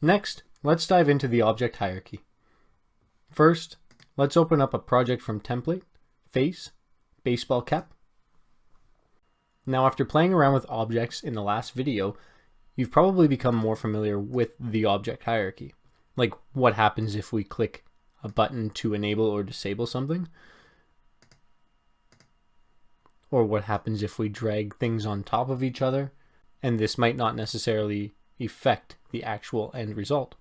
Next, let's dive into the object hierarchy. First, let's open up a project from Template, Face, Baseball Cap. Now, after playing around with objects in the last video, you've probably become more familiar with the object hierarchy, like what happens if we click a button to enable or disable something, or what happens if we drag things on top of each other, and this might not necessarily affect the actual end result.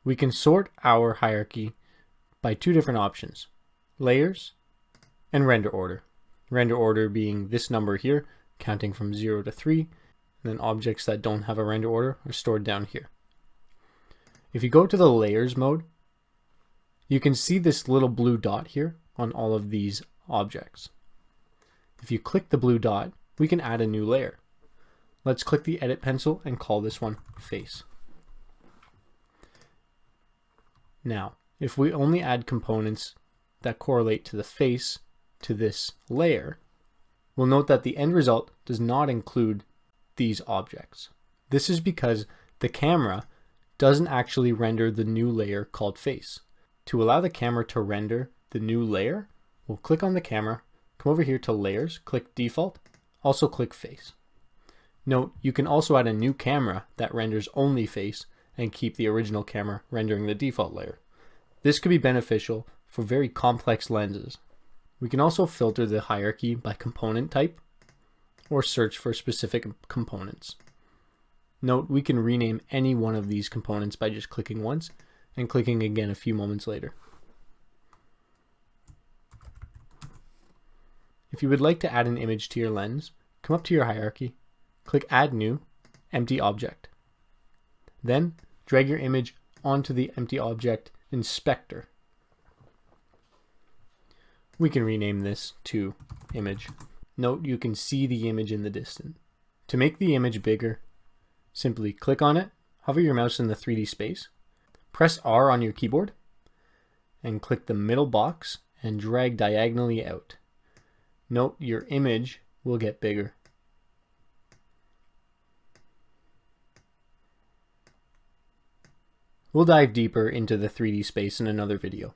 We can sort our hierarchy by two different options, layers and render order. Render order being this number here, counting from 0 to 3, and then objects that don't have a render order are stored down here. If you go to the layers mode, you can see this little blue dot here on all of these objects. If you click the blue dot, we can add a new layer. Let's click the edit pencil and call this one face. Now, if we only add components that correlate to the face to this layer, we'll note that the end result does not include these objects. This is because the camera doesn't actually render the new layer called face. To allow the camera to render the new layer, we'll click on the camera, come over here to layers, click default, also click face. Note, you can also add a new camera that renders only face and keep the original camera rendering the default layer. This could be beneficial for very complex lenses. We can also filter the hierarchy by component type or search for specific components. Note, we can rename any one of these components by just clicking once and clicking again a few moments later. If you would like to add an image to your lens, come up to your hierarchy, click Add New, Empty Object. Then drag your image onto the empty object inspector. We can rename this to Image. Note, you can see the image in the distance. To make the image bigger, simply click on it, hover your mouse in the 3D space, press R on your keyboard, and click the middle box and drag diagonally out. Note, your image will get bigger. We'll dive deeper into the 3D space in another video.